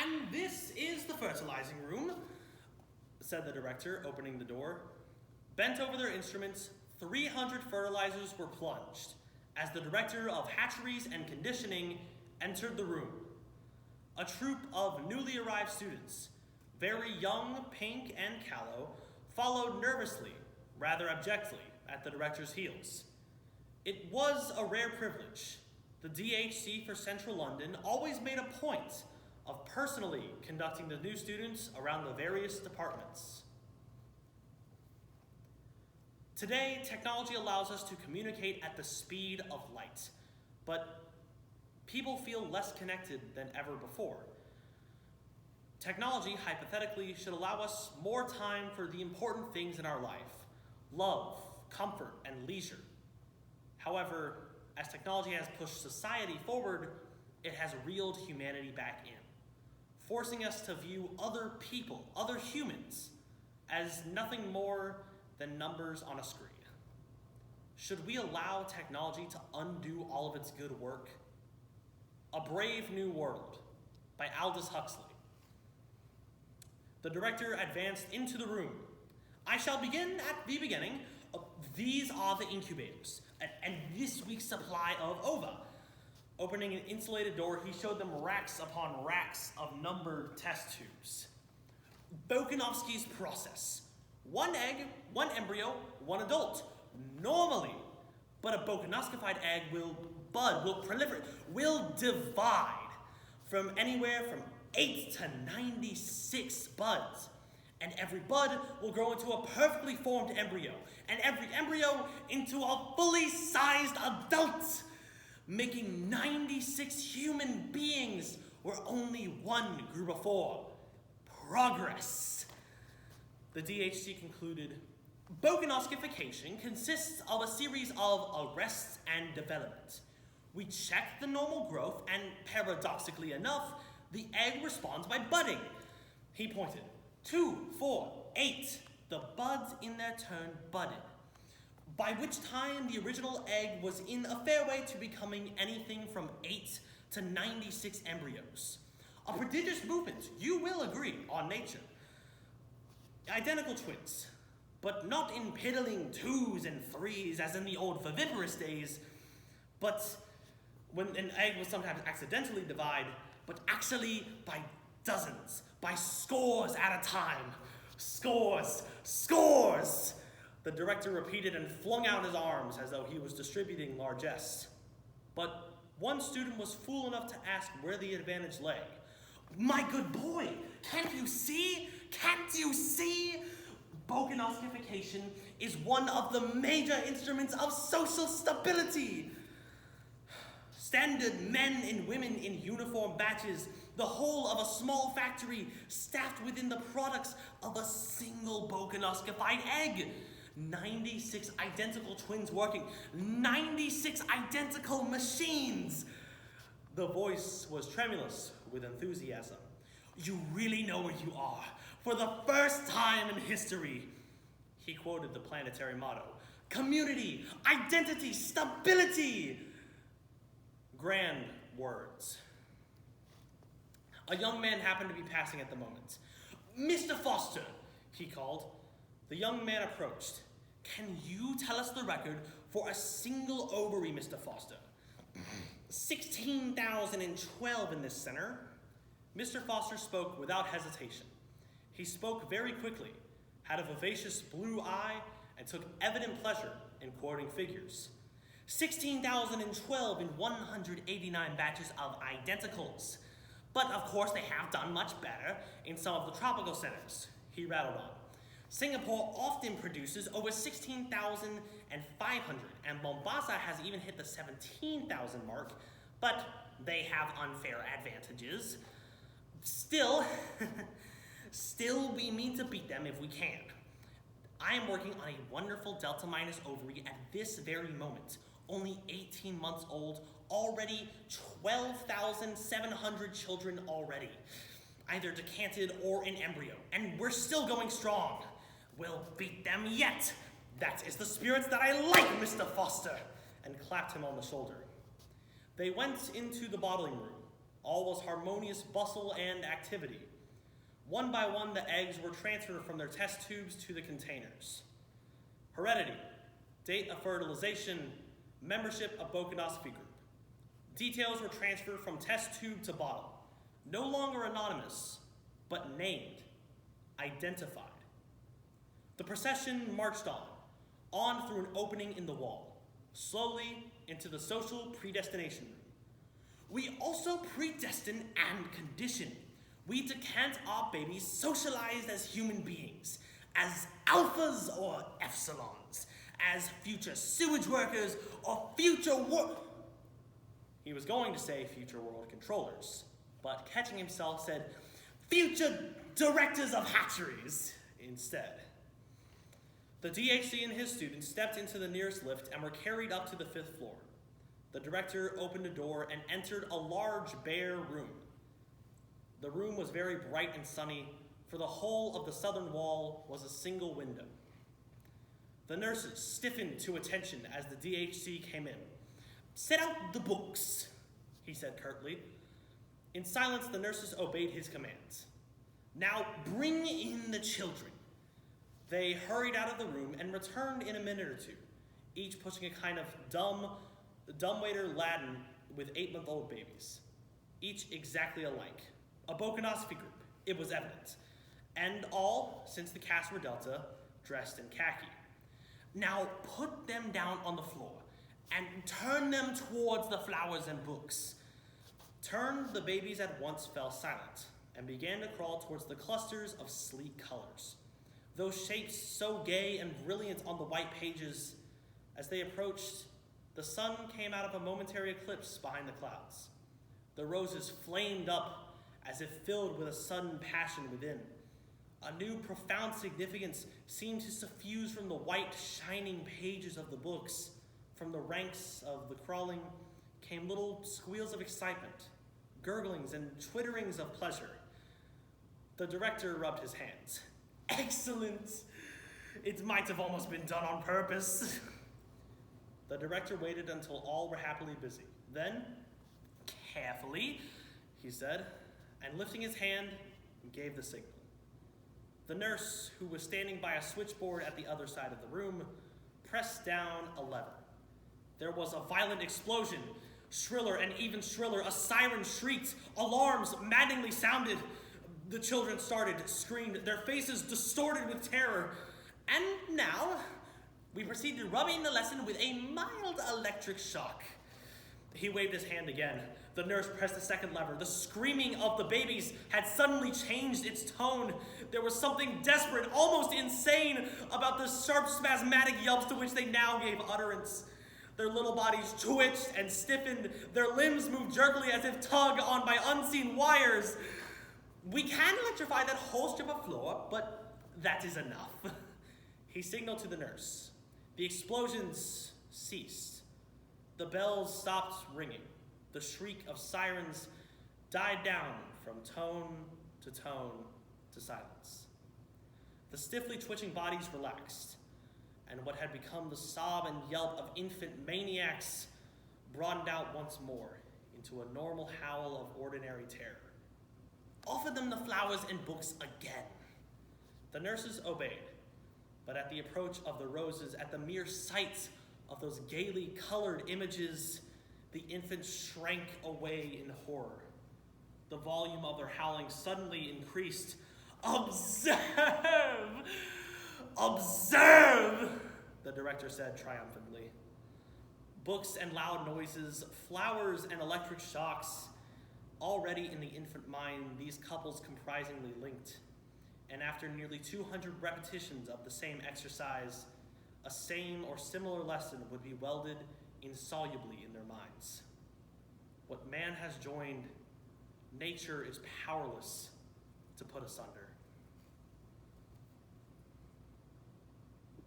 And this is the fertilizing room, said the director, opening the door. Bent over their instruments, 300 fertilizers were plunged as the director of hatcheries and conditioning entered the room. A troop of newly arrived students, very young, pink, and callow, followed nervously, rather abjectly, at the director's heels. It was a rare privilege. The DHC for Central London always made a point of personally conducting the new students around the various departments. Today, technology allows us to communicate at the speed of light, but people feel less connected than ever before. Technology, hypothetically, should allow us more time for the important things in our life: love, comfort, and leisure. However, as technology has pushed society forward, it has reeled humanity back in, forcing us to view other people, other humans, as nothing more than numbers on a screen. Should we allow technology to undo all of its good work? A Brave New World by Aldous Huxley. The director advanced into the room. I shall begin at the beginning. These are the incubators, and this week's supply of ova. Opening an insulated door, he showed them racks upon racks of numbered test tubes. Bokanovsky's process. 1 egg, 1 embryo, 1 adult. Normally, but a Bokanovskified egg will bud, will proliferate, will divide from anywhere from 8 to 96 buds. And every bud will grow into a perfectly formed embryo, and every embryo into a fully sized adult, making 96 human beings where only 1 grew before. Progress. The DHC concluded, Bokanovskification consists of a series of arrests and development. We check the normal growth, and paradoxically enough, the egg responds by budding. He pointed. 2, 4, 8. The buds in their turn budded, by which time the original egg was in a fair way to becoming anything from 8 to 96 embryos. A prodigious movement, you will agree, on nature. Identical twins, but not in piddling 2s and 3s as in the old viviparous days, but when an egg was sometimes accidentally divided, but actually by dozens, by scores at a time. Scores, scores! The director repeated and flung out his arms as though he was distributing largesse. But one student was fool enough to ask where the advantage lay. My good boy, can't you see? Can't you see? Bokanovskification is one of the major instruments of social stability. Standard men and women in uniform batches, the whole of a small factory staffed within the products of a single Bokanovskified egg. 96 identical twins working, 96 identical machines. The voice was tremulous with enthusiasm. You really know where you are. For the first time in history, he quoted the planetary motto, community, identity, stability. Grand words. A young man happened to be passing at the moment. Mr. Foster, he called. The young man approached. Can you tell us the record for a single ovary, Mr. Foster? 16,012 in this center. Mr. Foster spoke without hesitation. He spoke very quickly, had a vivacious blue eye, and took evident pleasure in quoting figures. 16,012 in 189 batches of identicals. But of course they have done much better in some of the tropical centers, he rattled on. Singapore often produces over 16,500, and Mombasa has even hit the 17,000 mark, but they have unfair advantages. Still, we mean to beat them if we can. I am working on a wonderful Delta minus ovary at this very moment, only 18 months old, already 12,700 children already, either decanted or in embryo, and we're still going strong. We'll beat them yet. That is the spirit that I like, Mr. Foster, and clapped him on the shoulder. They went into the bottling room. All was harmonious bustle and activity. One by one, the eggs were transferred from their test tubes to the containers. Heredity, date of fertilization, membership of Bokanosophy group. Details were transferred from test tube to bottle. No longer anonymous, but named, identified. The procession marched on through an opening in the wall, slowly into the social predestination room. We also predestine and condition. We decant our babies socialized as human beings, as alphas or epsilons, as future sewage workers or future He was going to say future world controllers, but catching himself said future directors of hatcheries instead. The DHC and his students stepped into the nearest lift and were carried up to the 5th floor. The director opened a door and entered a large, bare room. The room was very bright and sunny, for the whole of the southern wall was a single window. The nurses stiffened to attention as the DHC came in. "Set out the books," he said curtly. In silence, the nurses obeyed his commands. "Now bring in the children." They hurried out of the room and returned in a minute or two, each pushing a kind of dumbwaiter Latin with 8-month-old babies, each exactly alike. A Bokanosophy group, it was evident, and all, since the cast were Delta, dressed in khaki. "Now put them down on the floor and turn them towards the flowers and books." Turned, the babies at once fell silent and began to crawl towards the clusters of sleek colors, those shapes so gay and brilliant on the white pages. As they approached, the sun came out of a momentary eclipse behind the clouds. The roses flamed up as if filled with a sudden passion within. A new profound significance seemed to suffuse from the white, shining pages of the books. From the ranks of the crawling came little squeals of excitement, gurglings and twitterings of pleasure. The director rubbed his hands. "Excellent! It might have almost been done on purpose." The director waited until all were happily busy. Then, "Carefully," he said, and lifting his hand, gave the signal. The nurse, who was standing by a switchboard at the other side of the room, pressed down a lever. There was a violent explosion. Shriller and even shriller, a siren shrieked. Alarms maddeningly sounded. The children started, screamed, their faces distorted with terror. "And now, we proceed to rub in the lesson with a mild electric shock." He waved his hand again. The nurse pressed the second lever. The screaming of the babies had suddenly changed its tone. There was something desperate, almost insane, about the sharp, spasmodic yelps to which they now gave utterance. Their little bodies twitched and stiffened. Their limbs moved jerkily as if tugged on by unseen wires. "We can electrify that whole strip of floor, but that is enough." He signaled to the nurse. The explosions ceased. The bells stopped ringing. The shriek of sirens died down from tone to silence. The stiffly twitching bodies relaxed, and what had become the sob and yelp of infant maniacs broadened out once more into a normal howl of ordinary terror. "Offer them the flowers and books again." The nurses obeyed, but at the approach of the roses, at the mere sight of those gaily colored images, the infants shrank away in horror. The volume of their howling suddenly increased. "Observe! Observe!" the director said triumphantly. Books and loud noises, flowers and electric shocks. Already in the infant mind, these couples comprisingly linked. And after nearly 200 repetitions of the same exercise, a same or similar lesson would be welded insolubly in their minds. What man has joined, nature is powerless to put asunder.